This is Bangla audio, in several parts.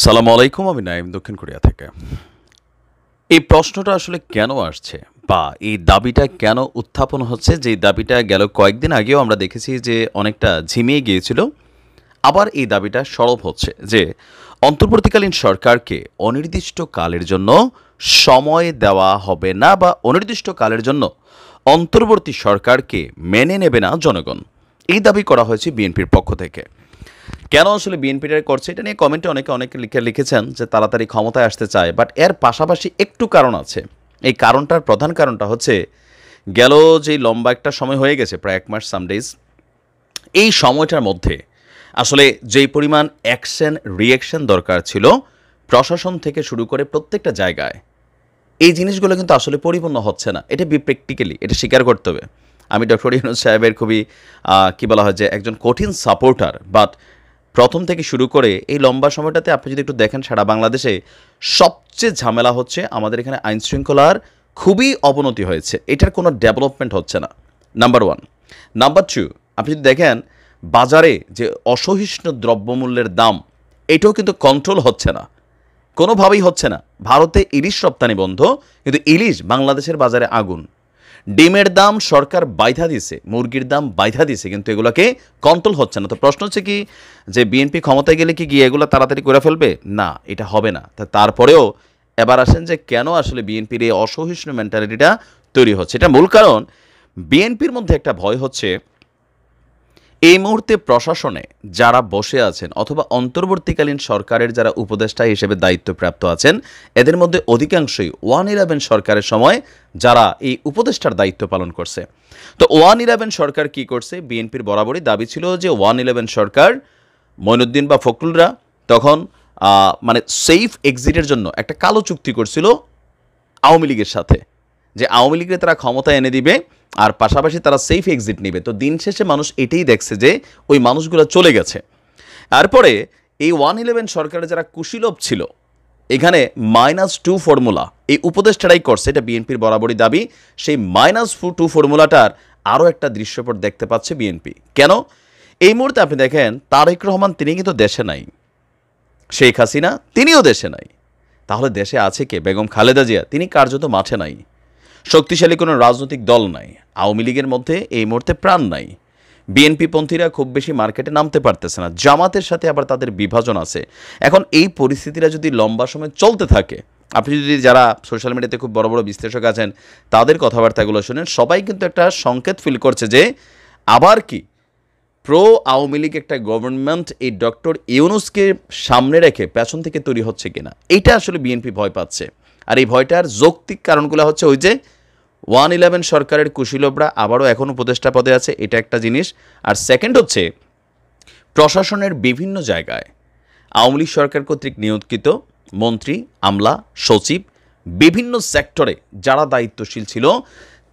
সালামু আলাইকুম, আমি নাইম দক্ষিণ কোরিয়া থেকে। এই প্রশ্নটা আসলে কেন আসছে বা এই দাবিটা কেন উত্থাপন হচ্ছে, যেই দাবিটা গেল কয়েকদিন আগেও আমরা দেখেছি যে অনেকটা ঝিমিয়ে গিয়েছিল। আবার এই দাবিটা সরব হচ্ছে যে অন্তর্বর্তীকালীন সরকারকে অনির্দিষ্টকালের জন্য সময় দেওয়া হবে না বা অনির্দিষ্টকালের জন্য অন্তর্বর্তী সরকারকে মেনে নেবে না জনগণ। এই দাবি করা হয়েছে বিএনপির পক্ষ থেকে। কেন আসলে বিএনপিটা করছে এটা নিয়ে কমেন্টে অনেকে লিখেছেন যে তাড়াতাড়ি ক্ষমতায় আসতে চায়, বাট এর পাশাপাশি একটু কারণ আছে। এই কারণটার প্রধান কারণটা হচ্ছে গেল যেই লম্বা একটা সময় হয়ে গেছে, প্রায় 1 মাস সামডেজ, এই সময়টার মধ্যে আসলে যেই পরিমাণ অ্যাকশন রিয়াকশন দরকার ছিল প্রশাসন থেকে শুরু করে প্রত্যেকটা জায়গায়, এই জিনিসগুলো কিন্তু আসলে পরিপূর্ণ হচ্ছে না। এটা প্র্যাকটিক্যালি এটা স্বীকার করতে হবে। আমি ডক্টর ইউনূস সাহেবের খুবই কী বলা হয় যে একজন কঠিন সাপোর্টার, বাট প্রথম থেকে শুরু করে এই লম্বা সময়টাতে আপনি যদি একটু দেখেন, সারা বাংলাদেশে সবচেয়ে ঝামেলা হচ্ছে আমাদের এখানে আইন শৃঙ্খলার খুবই অবনতি হয়েছে, এটার কোনো ডেভেলপমেন্ট হচ্ছে না, নাম্বার ওয়ান। নাম্বার টু, আপনি যদি দেখেন বাজারে যে অসহিষ্ণু দ্রব্যমূল্যের দাম, এটাও কিন্তু কন্ট্রোল হচ্ছে না, কোনোভাবেই হচ্ছে না। ভারতে ইলিশ রপ্তানি বন্ধ, কিন্তু ইলিশ বাংলাদেশের বাজারে আগুন। ডিমের দাম সরকার বাইধা দিছে, মুরগির দাম বাইধা দিছে, কিন্তু এগুলোকে কন্ট্রোল হচ্ছে না। তো প্রশ্ন হচ্ছে কি, যে বিএনপি ক্ষমতায় গেলে কি গিয়ে এগুলো তাড়াতাড়ি করে ফেলবে? না, এটা হবে না। তারপরেও এবার আসেন যে কেন আসলে বিএনপির এই অসহিষ্ণু মেন্টালিটিটা তৈরি হচ্ছে। এটা মূল কারণ, বিএনপির মধ্যে একটা ভয় হচ্ছে এই মুহূর্তে প্রশাসনে যারা বসে আছেন অথবা অন্তর্বর্তীকালীন সরকারের যারা উপদেষ্টা হিসেবে দায়িত্বপ্রাপ্ত আছেন, এদের মধ্যে অধিকাংশই 1-11 সরকারের সময় যারা এই উপদেষ্টার দায়িত্ব পালন করছে। তো 1-11 সরকার কি করছে? বিএনপির বরাবরই দাবি ছিল যে 1-11 সরকার, মঈনুদ্দিন বা ফখরুলরা তখন মানে সেফ এক্সিটের জন্য একটা কালো চুক্তি করছিল আওয়ামী লীগের সাথে, যে আওয়ামী লীগের তারা ক্ষমতায় এনে দিবে আর পাশাপাশি তারা সেফ এক্সিট নেবে। তো দিন শেষে মানুষ এটাই দেখছে যে ওই মানুষগুলো চলে গেছে। তারপরে এই 1-11 সরকারের যারা কুশীলভ ছিল, এখানে -2 ফর্মুলা এই উপদেষ্টারাই করছে, এটা বিএনপির বরাবরই দাবি। সেই -2 ফর্মুলাটার আরও একটা দৃশ্যপট দেখতে পাচ্ছে বিএনপি। কেন? এই মুহূর্তে আপনি দেখেন তারেক রহমান তিনি কিন্তু দেশে নাই, শেখ হাসিনা তিনিও দেশে নাই, তাহলে দেশে আছে কে? বেগম খালেদা জিয়া তিনি কার্যত মাঠে নাই, শক্তিশালী কোনো রাজনৈতিক দল নাই, আওয়ামী লীগের মধ্যে এই মুহূর্তে প্রাণ নাই, বিএনপি পন্থীরা খুব বেশি মার্কেটে নামতে পারতেছে না, জামাতের সাথে আবার তাদের বিভাজন আছে। এখন এই পরিস্থিতিটা যদি লম্বা সময় চলতে থাকে, আপনি যদি যারা সোশ্যাল মিডিয়াতে খুব বড় বড় বিশ্লেষক আছেন তাদের কথাবার্তাগুলো শুনেন, সবাই কিন্তু একটা সংকেত ফিল করছে যে আবার কি প্রো আওয়ামী লীগ একটা গভর্নমেন্ট এই ডক্টর ইউনূসকে সামনে রেখে পেছন থেকে তৈরি হচ্ছে কিনা, এইটা আসলে বিএনপি ভয় পাচ্ছে। আর এই ভয়টার যৌক্তিক কারণগুলো হচ্ছে ওই যে 1-11 সরকারের কুশীলভরা আবারও এখন উপদেষ্টা পদে আছে, এটা একটা জিনিস। আর সেকেন্ড হচ্ছে প্রশাসনের বিভিন্ন জায়গায় আওয়ামী লীগ সরকার কর্তৃক নিয়োজিত মন্ত্রী, আমলা, সচিব, বিভিন্ন সেক্টরে যারা দায়িত্বশীল ছিল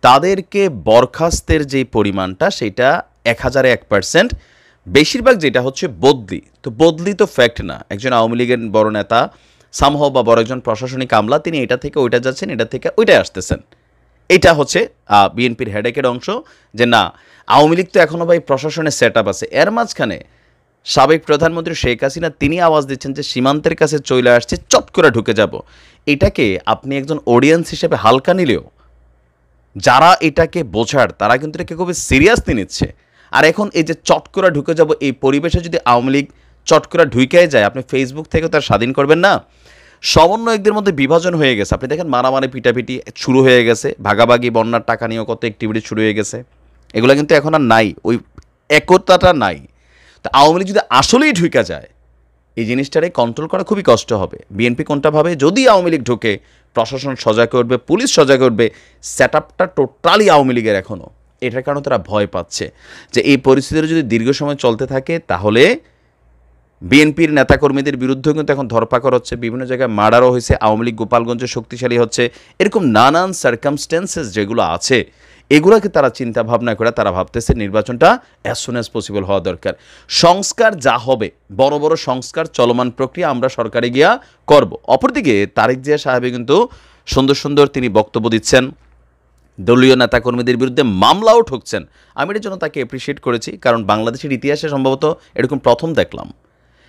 তাদেরকে বরখাস্তের যে পরিমাণটা সেটা 1001%। বেশিরভাগ যেটা হচ্ছে বদলি। তো বদলি তো ফ্যাক্ট না, একজন আওয়ামী লীগের বড় নেতা সামহাও বা বড় একজন প্রশাসনিক আমলা তিনি এটা থেকে ওইটা যাচ্ছেন, এটা থেকে ওইটাই আসতেছেন। এটা হচ্ছে বিএনপির হেডেকের অংশ, যে না আওয়ামী লীগ তো এখনও ভাই প্রশাসনের সেট আপ আছে। এর মাঝখানে সাবেক প্রধানমন্ত্রী শেখ হাসিনা তিনি আওয়াজ দিচ্ছেন যে সীমান্তের কাছে চলে আসছে, চট করে ঢুকে যাব। এটাকে আপনি একজন অডিয়েন্স হিসেবে হালকা নিলেও যারা এটাকে বোঝার তারা কিন্তু এটাকে খুবই সিরিয়াসলি নিচ্ছে। আর এখন এই যে চট করে ঢুকে যাব, এই পরিবেশে যদি আওয়ামী লীগ চট করে ঢুকে যায়, আপনি ফেসবুক থেকে তার স্বাধীন করবেন না। সমন্বয়কদের মধ্যে বিভাজন হয়ে গেছে, আপনি দেখেন মারামারি পিটাপিটি শুরু হয়ে গেছে, ভাগাভাগি বন্যার টাকা নিয়েও কত অ্যাক্টিভিটি শুরু হয়ে গেছে, এগুলো কিন্তু এখন আর নাই, ওই একতাটা নাই। তা আওয়ামী লীগ যদি আসলেই ঢুকে যায়, এই জিনিসটারে কন্ট্রোল করা খুবই কষ্ট হবে। বিএনপি কোনটা ভাবে, যদি আওয়ামী লীগ ঢুকে প্রশাসন সজাগ করবে, পুলিশ সজাগ করবে, সেট আপটা টোটালি আওয়ামী লীগের এখনও। এটার কারণে তারা ভয় পাচ্ছে যে এই পরিস্থিতিটা যদি দীর্ঘ সময় চলতে থাকে তাহলে বিএনপির নেতাকর্মীদের বিরুদ্ধেও কিন্তু এখন ধরপাকড় হচ্ছে, বিভিন্ন জায়গায় মার্ডারও হয়েছে, আওয়ামী লীগ গোপালগঞ্জে শক্তিশালী হচ্ছে, এরকম নানান সার্কামস্টেন্সেস যেগুলো আছে এগুলোকে তারা চিন্তা ভাবনা করে তারা ভাবতেছে নির্বাচনটা অ্যাজ সুন অ্যাজ পসিবল হওয়া দরকার। সংস্কার যা হবে, বড় বড় সংস্কার চলমান প্রক্রিয়া আমরা সরকারে গিয়া করব। অপরদিকে তারেক জিয়া সাহেব কিন্তু সুন্দর সুন্দর তিনি বক্তব্য দিচ্ছেন, দলীয় নেতাকর্মীদের বিরুদ্ধে মামলাও ঠকছেন। আমি এর জন্য তাকে অ্যাপ্রিসিয়েট করেছি, কারণ বাংলাদেশের ইতিহাসে সম্ভবত এরকম প্রথম দেখলাম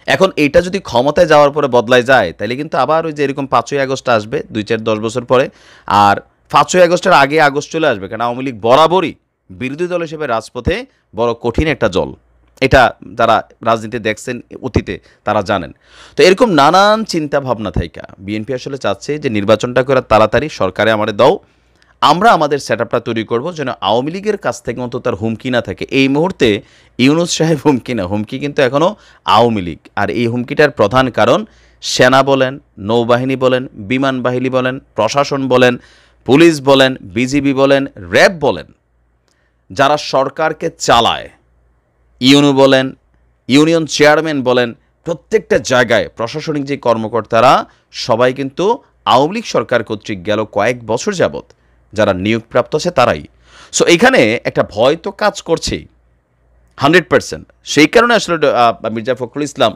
এখন এইটা যদি ক্ষমতায় যাওয়ার পরে বদলায় যায় তাহলে কিন্তু আবার ওই যে এরকম 5ই আগস্ট আসবে 2-4-10 বছর পরে, আর 5ই আগস্টের আগে আগস্ট চলে আসবে, কারণ আওয়ামী লীগ বরাবরই বিরোধী দল হিসেবে রাজপথে বড় কঠিন একটা জল। এটা যারা রাজনীতি দেখছেন অতীতে তারা জানেন। তো এরকম নানান চিন্তা ভাবনা থাইকা বিএনপি আসলে চাচ্ছে যে নির্বাচনটা করে তাড়াতাড়ি সরকারে আমাদের দাও, আমরা আমাদের সেটআপটা তৈরি করব যেন আওয়ামী লীগের কাছ থেকে অন্তত তার হুমকি না থাকে। এই মুহূর্তে ইউনূস সাহেব হুমকি না, হুমকি কিন্তু এখনও আওয়ামী লীগ। আর এই হুমকিটার প্রধান কারণ সেনা বলেন, নৌবাহিনী বলেন, বিমান বাহিনী বলেন, প্রশাসন বলেন, পুলিশ বলেন, বিজিবি বলেন, র্যাব বলেন, যারা সরকারকে চালায়, ইউনু বলেন, ইউনিয়ন চেয়ারম্যান বলেন, প্রত্যেকটা জায়গায় প্রশাসনিক যে কর্মকর্তারা সবাই কিন্তু আওয়ামী লীগ সরকার কর্তৃক গেল কয়েক বছর যাবৎ যারা নিয়োগপ্রাপ্ত আছে তারাই। সো এখানে একটা ভয় তো কাজ করছেই 100%। সেই কারণে আসলে মির্জা ফখরুল ইসলাম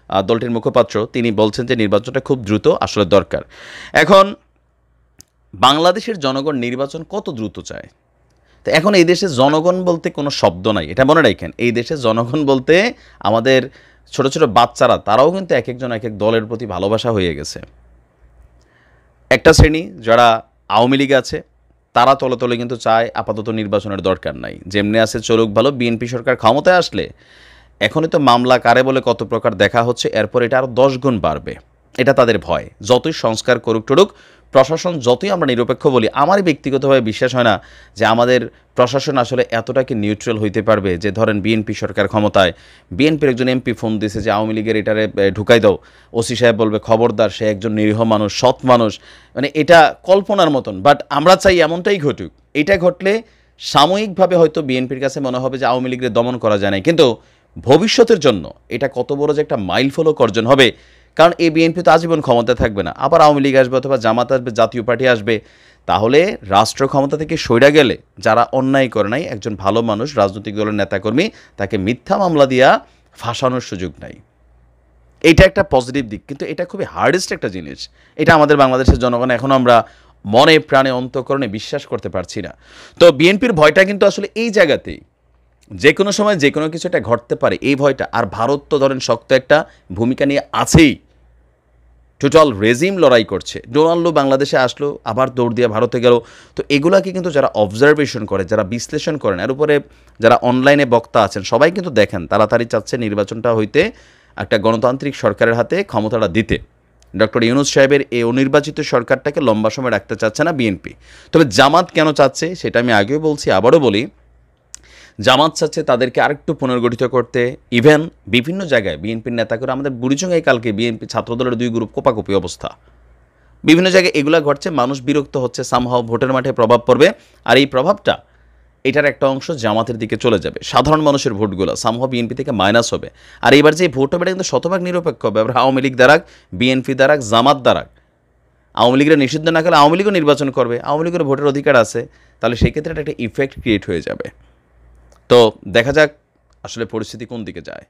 দলটির মুখপাত্র তিনি বলছেন যে নির্বাচনটা খুব দ্রুত আসলে দরকার। এখন বাংলাদেশের জনগণ নির্বাচন কত দ্রুত চায়? তো এখন এই দেশে জনগণ বলতে কোনো শব্দ নাই, এটা মনে রাখেন। এই দেশে জনগণ বলতে আমাদের ছোট ছোট বাচ্চারা, তারাও কিন্তু এক একজন এক এক দলের প্রতি ভালোবাসা হয়ে গেছে। একটা শ্রেণী যারা আওয়ামী লীগ আছে তারা তলে তলে কিন্তু চায় আপাতত নির্বাচনের দরকার নাই, যেমনি আছে চলুক ভালো, বিএনপি সরকার ক্ষমতায় আসলে এখনই তো মামলা কারে বলে কত প্রকার দেখা হচ্ছে, এরপর এটা আরও 10 গুণ বাড়বে। এটা তাদের ভয়। যতই সংস্কার করুক টুরুক, প্রশাসন যতই আমরা নিরপেক্ষ বলি, আমারই ব্যক্তিগতভাবে বিশ্বাস হয় না যে আমাদের প্রশাসন আসলে এতটাকে নিউট্রাল হইতে পারবে যে ধরেন বিএনপি সরকার ক্ষমতায়, বিএনপির একজন এমপি ফোন দিয়েছে যে আওয়ামী লীগের এটারে ঢুকাই দাও, ওসি সাহেব বলবে খবরদার, সে একজন নিরীহ মানুষ, সৎ মানুষ। মানে এটা কল্পনার মতন, বাট আমরা চাই এমনটাই ঘটুক। এটা ঘটলে সাময়িকভাবে হয়তো বিএনপির কাছে মনে হবে যে আওয়ামী লীগের দমন করা যায় না, কিন্তু ভবিষ্যতের জন্য এটা কত বড় যে একটা মাইল ফলক অর্জন হবে। কারণ এই বিএনপি তো আজীবন ক্ষমতায় থাকবে না, আবার আওয়ামী লীগ আসবে অথবা জামাত আসবে, জাতীয় পার্টি আসবে। তাহলে রাষ্ট্র ক্ষমতা থেকে সইরা গেলে যারা অন্যায় করে নাই, একজন ভালো মানুষ রাজনৈতিক দলের নেতাকর্মী, তাকে মিথ্যা মামলা দিয়া ফাঁসানোর সুযোগ নাই। এইটা একটা পজিটিভ দিক, কিন্তু এটা খুবই হার্ডেস্ট একটা জিনিস। এটা আমাদের বাংলাদেশের জনগণ এখনও আমরা মনে প্রাণে অন্তঃকরণে বিশ্বাস করতে পারছি না। তো বিএনপির ভয়টা কিন্তু আসলে এই জায়গাতেই, যে কোনো সময় যে কোনো কিছু একটা ঘটতে পারে এই ভয়টা। আর ভারত তো ধরেন শক্ত একটা ভূমিকা নিয়ে আছেই, টোটাল রেজিম লড়াই করছে। ডোনাল্ডো বাংলাদেশে আসলো, আবার দৌড় দিয়ে ভারতে গেল। তো এগুলাকে কিন্তু যারা অবজারভেশন করে, যারা বিশ্লেষণ করেন, এর উপরে যারা অনলাইনে বক্তা আছেন, সবাই কিন্তু দেখেন তাড়াতাড়ি চাচ্ছে নির্বাচনটা হইতে, একটা গণতান্ত্রিক সরকারের হাতে ক্ষমতাটা দিতে। ডক্টর ইউনূস সাহেবের এই অনির্বাচিত সরকারটাকে লম্বা সময় রাখতে চাচ্ছে না বিএনপি। তবে জামাত কেন চাচ্ছে সেটা আমি আগেও বলছি, আবারও বলি, জামাত চাচ্ছে তাদেরকে আরেকটু পুনর্গঠিত করতে। ইভেন বিভিন্ন জায়গায় বিএনপির নেতা করে, আমাদের বুড়িচঙ্গায় কালকে বিএনপি ছাত্রদলের 2 গ্রুপ কোপাকুপি অবস্থা, বিভিন্ন জায়গায় এগুলা ঘটছে। মানুষ বিরক্ত হচ্ছে, সামহাও ভোটের মাঠে প্রভাব পড়বে। আর এই প্রভাবটা এটার একটা অংশ জামাতের দিকে চলে যাবে, সাধারণ মানুষের ভোটগুলো সামহাও বিএনপি থেকে মাইনাস হবে। আর এবার যে ভোট হবে এটা কিন্তু শতভাগ নিরপেক্ষ হবে। আবার আওয়ামী লীগ দ্বারাক, বিএনপি দ্বারাক, জামাত দ্বারাক। আওয়ামী লীগের নিষিদ্ধ না করলে আওয়ামী লীগও নির্বাচন করবে, আওয়ামী লীগের ভোটের অধিকার আছে। তাহলে সেই ক্ষেত্রে একটা ইফেক্ট ক্রিয়েট হয়ে যাবে। তো দেখা যাক আসলে পরিস্থিতি কোন দিকে যায়।